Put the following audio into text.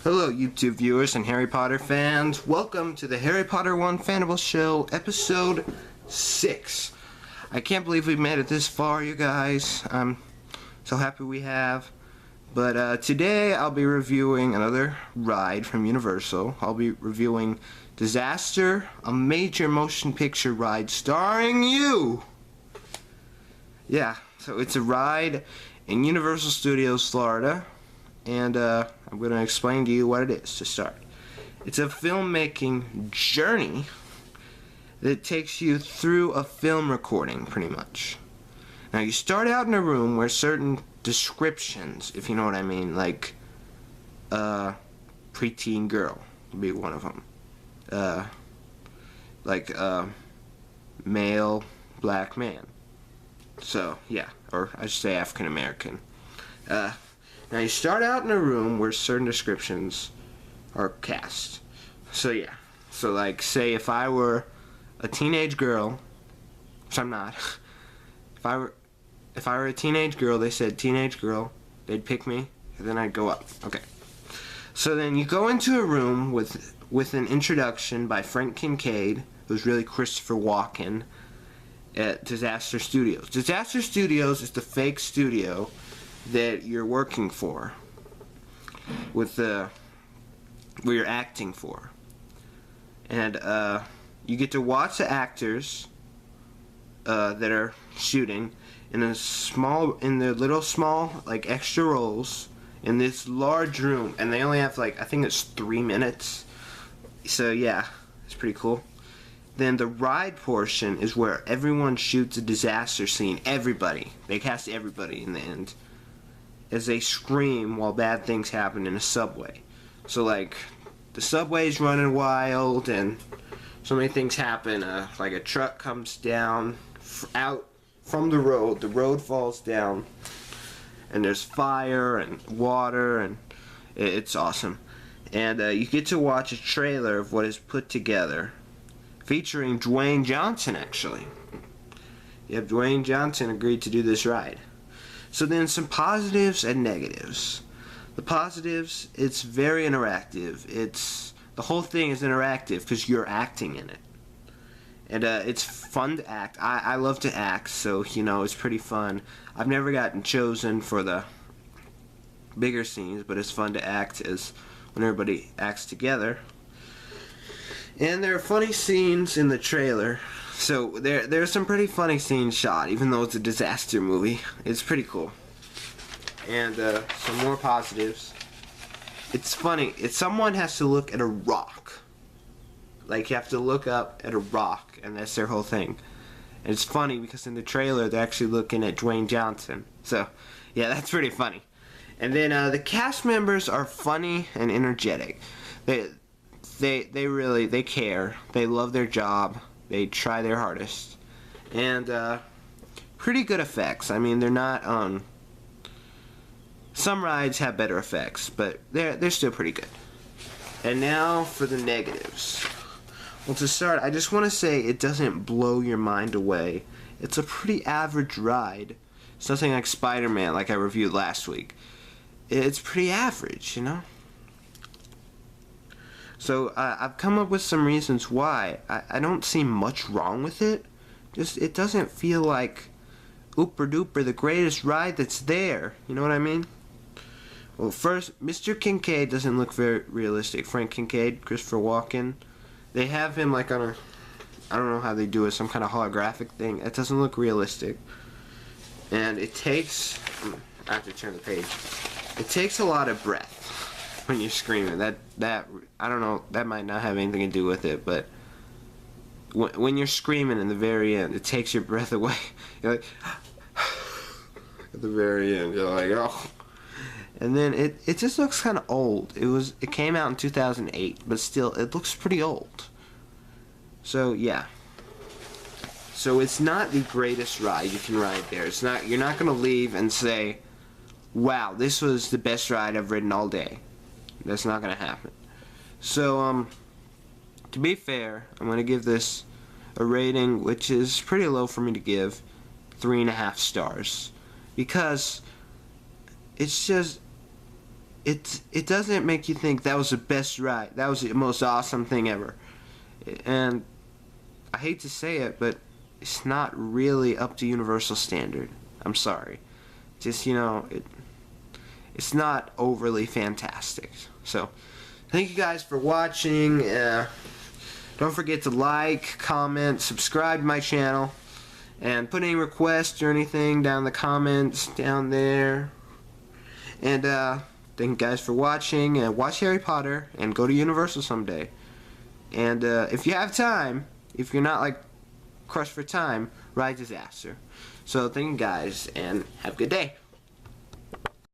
Hello YouTube viewers and Harry Potter fans. Welcome to the HarryPotter1Fanable show, episode 6. I can't believe we've made it this far, you guys. I'm so happy we have. But today I'll be reviewing another ride from Universal. I'll be reviewing Disaster, a major motion picture ride starring you. Yeah, so it's a ride in Universal Studios, Florida. And I'm going to explain to you what it is to start. It's a filmmaking journey that takes you through a film recording, pretty much. Now, you start out in a room where certain descriptions, if you know what I mean, like preteen girl would be one of them. Male black man. So, yeah, or I should say African American. Now you start out in a room where certain descriptions are cast. So yeah. So like say if I were a teenage girl, which I'm not. If I were a teenage girl, they said teenage girl, they'd pick me, and then I'd go up. Okay. So then you go into a room with an introduction by Frank Kincaid, who's really Christopher Walken, at Disaster Studios. Disaster Studios is the fake studio that you're working for, where you're acting for, and you get to watch the actors that are shooting in their little small like extra roles in this large room, and they only have like I think it's 3 minutes. So yeah, it's pretty cool. Then the ride portion is where everyone shoots a disaster scene. They cast everybody in the end, as they scream while bad things happen in a subway. So like the subway's running wild and so many things happen. Like a truck comes down out from the road falls down, and there's fire and water, and it's awesome. And you get to watch a trailer of what is put together, featuring Dwayne Johnson actually. Yep, Dwayne Johnson agreed to do this ride. So then some positives and negatives. The positives, it's very interactive. The whole thing is interactive because you're acting in it. And it's fun to act. I love to act, so you know, it's pretty fun. I've never gotten chosen for the bigger scenes, but it's fun to act as when everybody acts together. And there are funny scenes in the trailer. So there's some pretty funny scenes shot, even though it's a disaster movie. It's pretty cool. And some more positives. It's funny. Someone has to look at a rock. Like you have to look up at a rock, and that's their whole thing. And it's funny because in the trailer they're actually looking at Dwayne Johnson. So yeah, that's pretty funny. And then the cast members are funny and energetic. They really care. They love their job. They try their hardest, and pretty good effects. I mean, they're not some rides have better effects, but they're still pretty good. And now for the negatives. Well, to start, I just want to say it doesn't blow your mind away. It's a pretty average ride. It's nothing like Spider-Man, like I reviewed last week. It's pretty average, you know. So I've come up with some reasons why. I don't see much wrong with it. Just it doesn't feel like ooper duper the greatest ride that's there. You know what I mean? Well, first, Mr. Kincaid doesn't look very realistic. Frank Kincaid, Christopher Walken, they have him like on I don't know how they do it, some kind of holographic thing. It doesn't look realistic. And it takes, I have to turn the page. It takes a lot of breath when you're screaming. That I don't know, that might not have anything to do with it, but when you're screaming in the very end, it takes your breath away. You're like at the very end, you're like, oh. And then it just looks kind of old. It came out in 2008, but still it looks pretty old. So yeah. So it's not the greatest ride you can ride there. You're not going to leave and say, wow, this was the best ride I've ridden all day. That's not going to happen. So, to be fair, I'm going to give this a rating which is pretty low for me to give, 3.5 stars. Because it's just, it doesn't make you think that was the best ride, that was the most awesome thing ever. And I hate to say it, but it's not really up to Universal standard. I'm sorry. Just, it's not overly fantastic. So, thank you guys for watching. Don't forget to like, comment, subscribe to my channel, and put any requests or anything down in the comments down there. And thank you guys for watching. Watch Harry Potter and go to Universal someday. And if you have time, if you're not like crushed for time, ride Disaster. So thank you guys and have a good day.